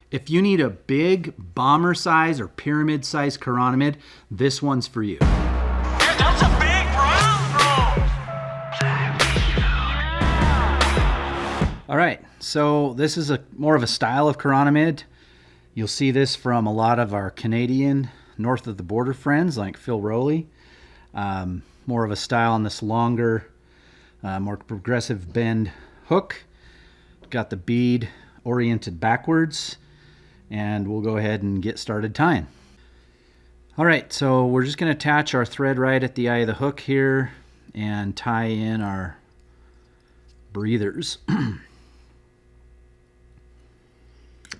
If you need a big bomber size or pyramid size chironomid, this one's for you. That's a big brown. All right, so this is more of a style of chironomid. You'll see this from a lot of our Canadian north of the border friends like Phil Rowley. More of a style on this longer, more progressive bend hook. Got the bead oriented backwards, and we'll go ahead and get started tying. All right, so we're just going to attach our thread right at the eye of the hook here and tie in our breathers.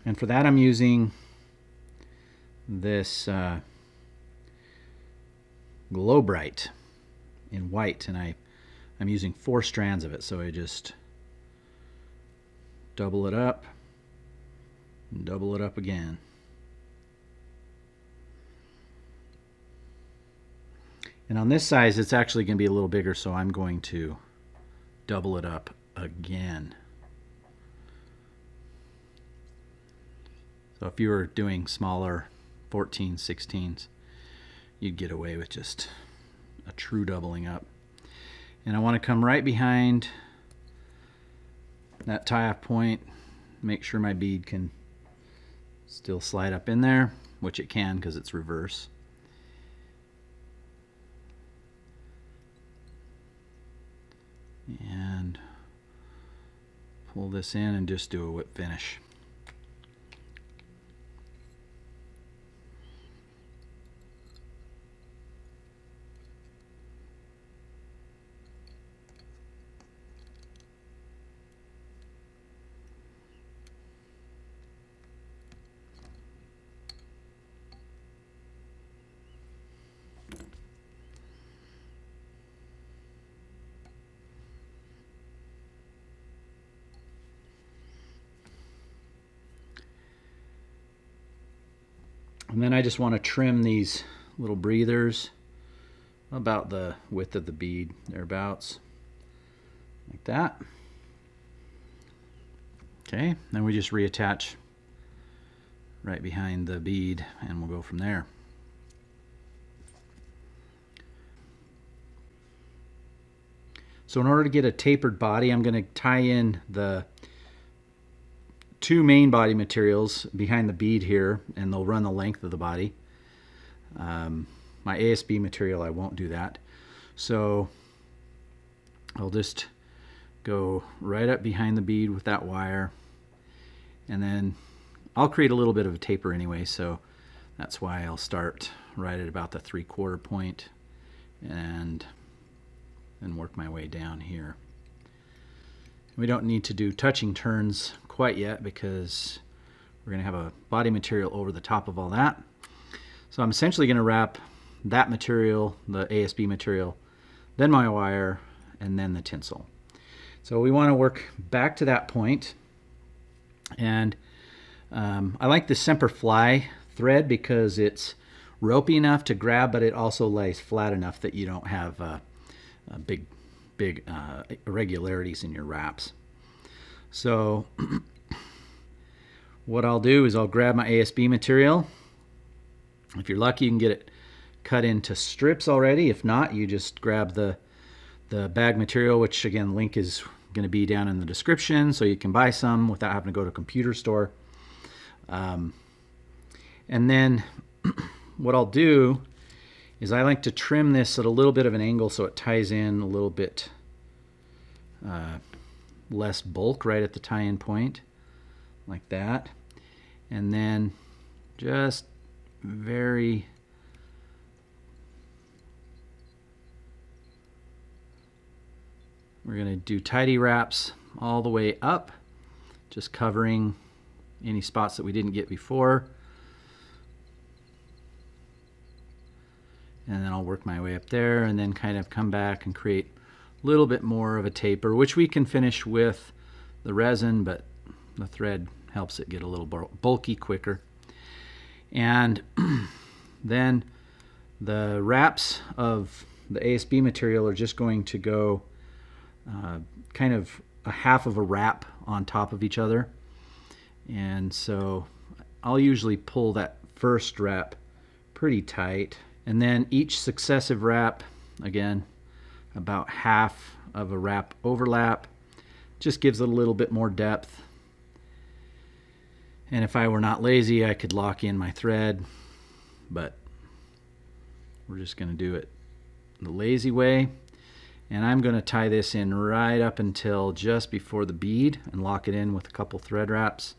And for that I'm using this Glow Bright in white, and I'm using 4 strands of it, so I just double it up and double it up again. And on this size it's actually going to be a little bigger, so I'm going to double it up again. So if you were doing smaller 14, 16s, you'd get away with just a true doubling up. And I want to come right behind that tie-off point, make sure my bead can still slide up in there, which it can because it's reverse. And pull this in and just do a whip finish. And then I just want to trim these little breathers about the width of the bead, thereabouts, like that. Okay, then we just reattach right behind the bead and we'll go from there. So in order to get a tapered body, I'm going to tie in the 2 main body materials behind the bead here, and they'll run the length of the body. My ASB material, I won't do that. So I'll just go right up behind the bead with that wire, and then I'll create a little bit of a taper anyway, so that's why I'll start right at about the 3/4 point and then work my way down here. We don't need to do touching turns quite yet because we're going to have a body material over the top of all that. So I'm essentially going to wrap that material, the ASB material, then my wire, and then the tinsel. So we want to work back to that point. And I like the Semper Fi thread because it's ropey enough to grab, but it also lays flat enough that you don't have big irregularities in your wraps. So what I'll do is I'll grab my ASB material. If you're lucky, you can get it cut into strips already. If not, you just grab the bag material, which again, link is going to be down in the description, so you can buy some without having to go to a computer store. And then what I'll do is I like to trim this at a little bit of an angle so it ties in a little bit less bulk right at the tie-in point, like that. And then just we're going to do tidy wraps all the way up, just covering any spots that we didn't get before. And then I'll work my way up there and then kind of come back and create a little bit more of a taper, which we can finish with the resin, but the thread helps it get a little bulky quicker. And then the wraps of the ASB material are just going to go kind of a half of a wrap on top of each other. And so I'll usually pull that first wrap pretty tight, and then each successive wrap, again, about half of a wrap overlap, just gives it a little bit more depth. And if I were not lazy, I could lock in my thread, but we're just going to do it the lazy way. And I'm going to tie this in right up until just before the bead and lock it in with a couple thread wraps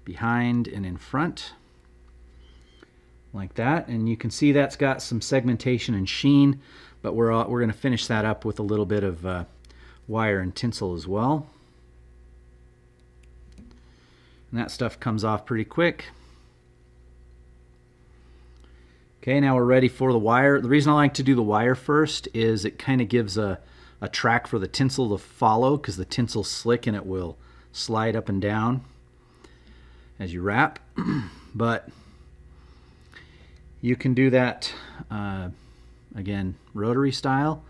behind and in front, like that. And you can see that's got some segmentation and sheen, but we're going to finish that up with a little bit of wire and tinsel as well. And that stuff comes off pretty quick. Okay, now we're ready for the wire. The reason I like to do the wire first is it kind of gives a track for the tinsel to follow, because the tinsel's slick and it will slide up and down as you wrap. But you can do that, again, rotary style.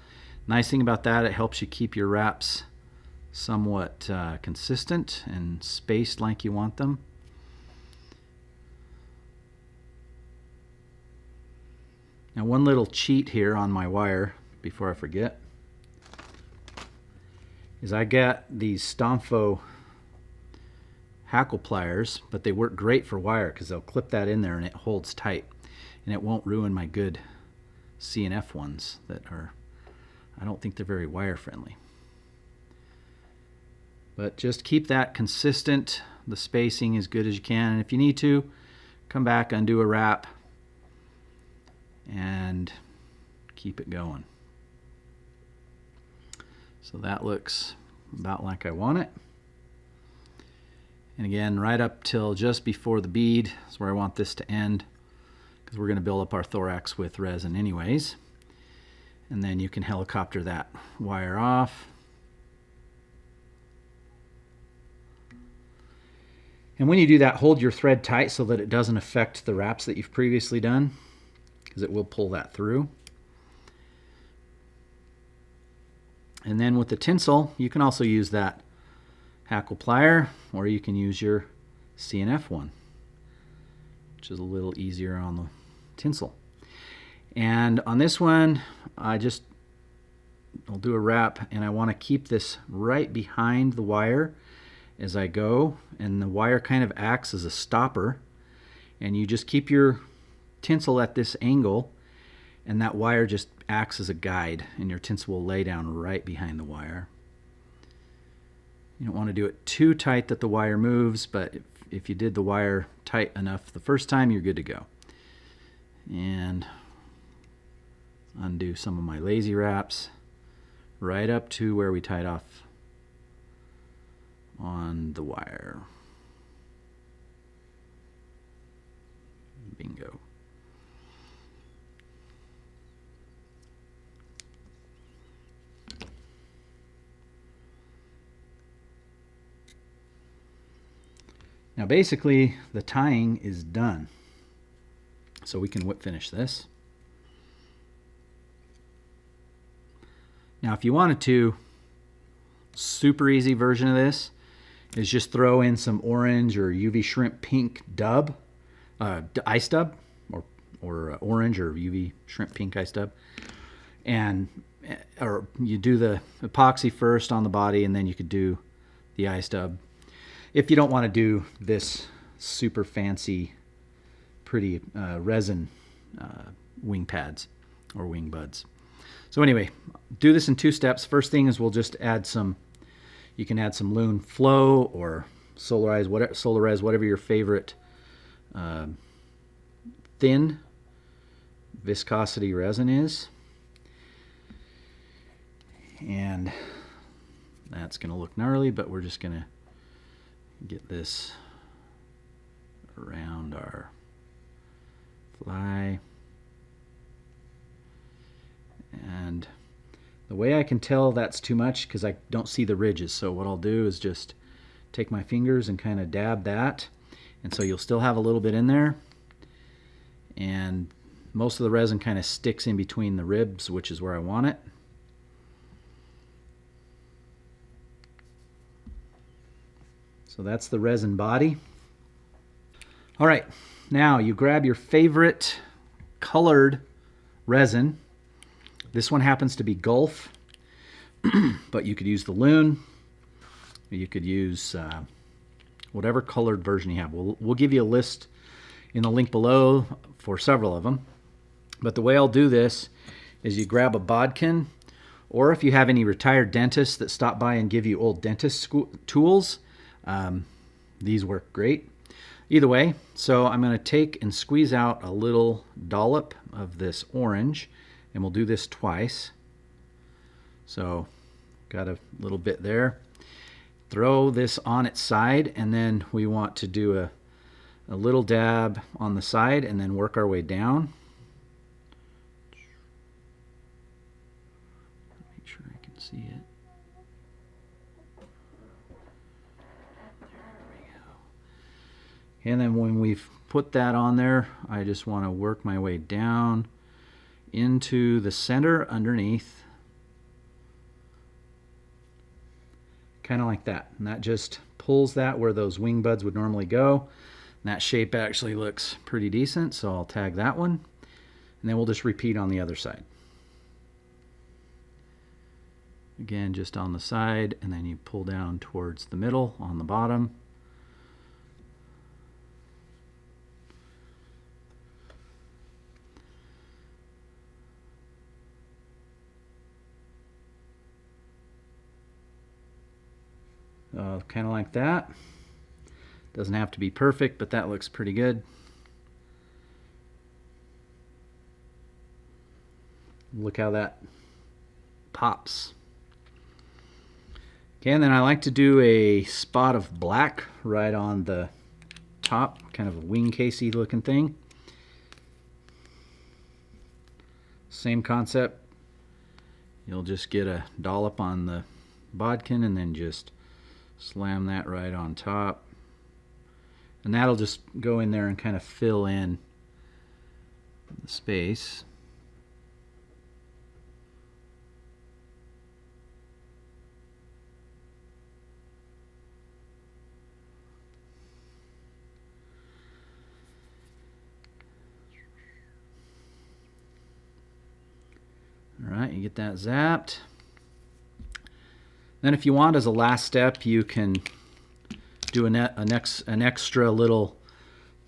Nice thing about that, it helps you keep your wraps somewhat consistent and spaced like you want them. Now, one little cheat here on my wire before I forget is I got these Stomfo hackle pliers, but they work great for wire because they'll clip that in there and it holds tight, and it won't ruin my good C&F ones that are, I don't think they're very wire friendly. But just keep that consistent, the spacing as good as you can, and if you need to, come back, undo a wrap, and keep it going. So that looks about like I want it. And again, right up till just before the bead is where I want this to end, because we're going to build up our thorax with resin anyways. And then you can helicopter that wire off. And when you do that, hold your thread tight so that it doesn't affect the wraps that you've previously done, because it will pull that through. And then with the tinsel, you can also use that hackle plier, or you can use your C&F one, which is a little easier on the tinsel. And on this one, I'll do a wrap, and I want to keep this right behind the wire as I go, and the wire kind of acts as a stopper, and you just keep your tinsel at this angle, and that wire just acts as a guide, and your tinsel will lay down right behind the wire. You don't want to do it too tight that the wire moves, but if you did the wire tight enough the first time, you're good to go. And undo some of my lazy wraps right up to where we tied off on the wire. Bingo. Now basically the tying is done, so we can whip finish this. Now if you wanted to, super easy version of this is just throw in some orange or UV shrimp pink dub, ice dub, or orange or UV shrimp pink ice dub, and or you do the epoxy first on the body, and then you could do the ice dub if you don't want to do this super fancy pretty resin wing pads or wing buds. So anyway, do this in 2 steps. First thing is we'll just add some, you can add some Loon Flow or Solarize, whatever your favorite thin viscosity resin is. And that's going to look gnarly, but we're just going to get this around our fly. And the way I can tell that's too much, because I don't see the ridges, so what I'll do is just take my fingers and kind of dab that, and so you'll still have a little bit in there, and most of the resin kind of sticks in between the ribs, which is where I want it. So that's the resin body. All right, now you grab your favorite colored resin. This one happens to be Gulf, but you could use the Loon. You could use whatever colored version you have. We'll give you a list in the link below for several of them. But the way I'll do this is you grab a bodkin, or if you have any retired dentists that stop by and give you old dentist tools, these work great. Either way, so I'm going to take and squeeze out a little dollop of this orange, and we'll do this twice. So got a little bit there. Throw this on its side, and then we want to do a little dab on the side and then work our way down. Make sure I can see it. And then when we've put that on there, I just want to work my way down into the center underneath. Kind of like that. And that just pulls that where those wing buds would normally go. And that shape actually looks pretty decent, so I'll tag that one. And then we'll just repeat on the other side. Again, just on the side, and then you pull down towards the middle on the bottom. Kind of like that. Doesn't have to be perfect, but that looks pretty good. Look how that pops. Okay, and then I like to do a spot of black right on the top, kind of a wing casey looking thing. Same concept. You'll just get a dollop on the bodkin and then just slam that right on top. And that'll just go in there and kind of fill in the space. All right, you get that zapped. Then if you want, as a last step, you can do an extra little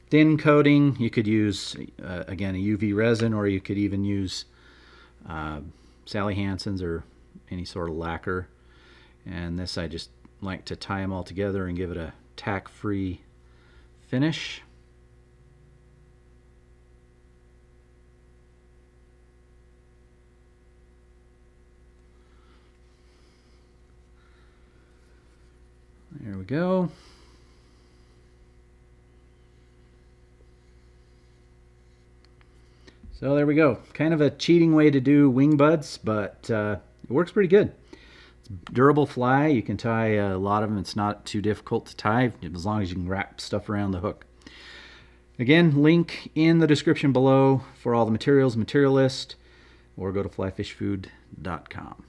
thin coating. You could use, again, a UV resin, or you could even use Sally Hansen's or any sort of lacquer. And this, I just like to tie them all together and give it a tack-free finish. There we go. So there we go. Kind of a cheating way to do wing buds, but it works pretty good. It's a durable fly. You can tie a lot of them. It's not too difficult to tie as long as you can wrap stuff around the hook. Again, link in the description below for all the materials, material list, or go to flyfishfood.com.